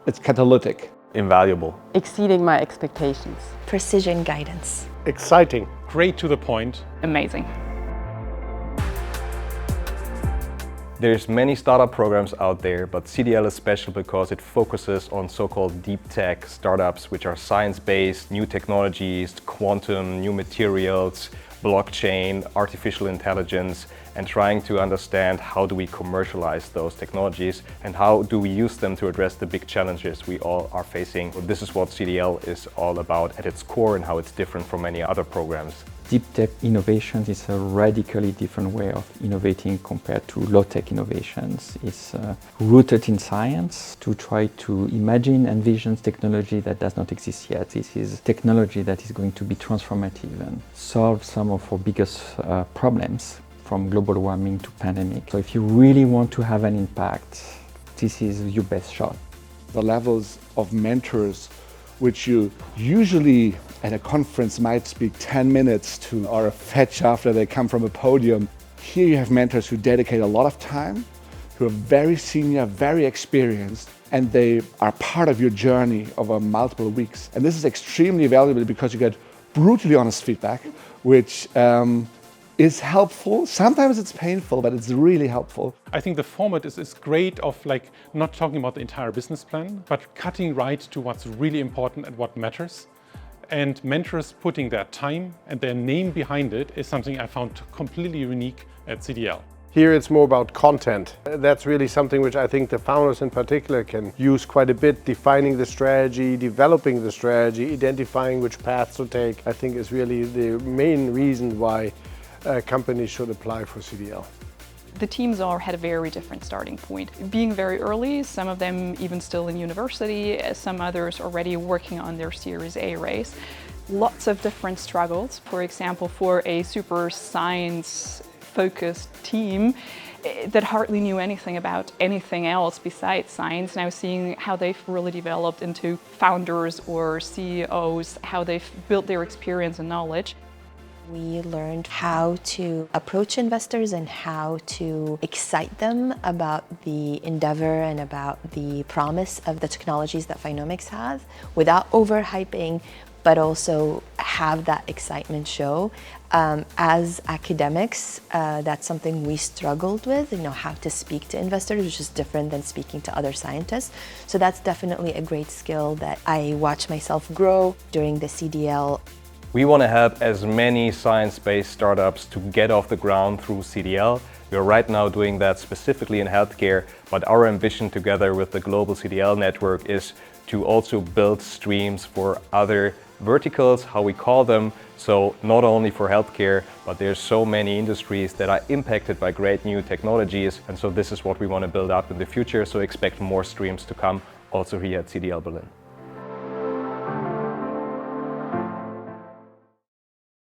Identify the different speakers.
Speaker 1: It's catalytic.
Speaker 2: Invaluable.
Speaker 3: Exceeding my expectations.
Speaker 4: Precision guidance.
Speaker 5: Exciting.
Speaker 6: Great to the point.
Speaker 3: Amazing.
Speaker 2: There's many startup programs out there, but CDL is special because it focuses on so-called deep tech startups, which are science-based, new technologies, quantum, new materials, blockchain, artificial intelligence, and trying to understand how do we commercialize those technologies and how do we use them to address the big challenges we all are facing. This is what CDL is all about at its core and how it's different from many other programs.
Speaker 1: Deep tech innovations is a radically different way of innovating compared to low tech innovations. It's rooted in science to try to imagine, envision technology that does not exist yet. This is technology that is going to be transformative and solve some of our biggest problems, from global warming to pandemic. So if you really want to have an impact, this is your best shot.
Speaker 7: The levels of mentors which you usually at a conference might speak 10 minutes to or fetch after they come from a podium. Here you have mentors who dedicate a lot of time, who are very senior, very experienced, and they are part of your journey over multiple weeks. And this is extremely valuable because you get brutally honest feedback, which is helpful. Sometimes it's painful, but it's really helpful.
Speaker 6: I think the format is great of not talking about the entire business plan, but cutting right to what's really important and what matters. And mentors putting their time and their name behind it is something I found completely unique at CDL.
Speaker 5: Here it's more about content. That's really something which I think the founders in particular can use quite a bit. Defining the strategy, developing the strategy, identifying which paths to take, I think is really the main reason why companies should apply for CDL.
Speaker 8: The teams all had a very different starting point. Being very early, some of them even still in university, some others already working on their Series A race. Lots of different struggles. For example, for a super science-focused team that hardly knew anything about anything else besides science, now seeing how they've really developed into founders or CEOs, how they've built their experience and knowledge.
Speaker 4: We learned how to approach investors and how to excite them about the endeavor and about the promise of the technologies that Phenomics has without overhyping, but also have that excitement show. As academics, that's something we struggled with, how to speak to investors, which is different than speaking to other scientists. So that's definitely a great skill that I watch myself grow during the CDL.
Speaker 2: We want to help as many science-based startups to get off the ground through CDL. We are right now doing that specifically in healthcare, but our ambition together with the global CDL network is to also build streams for other verticals, how we call them. So not only for healthcare, but there's so many industries that are impacted by great new technologies. And so this is what we want to build up in the future. So expect more streams to come also here at CDL Berlin.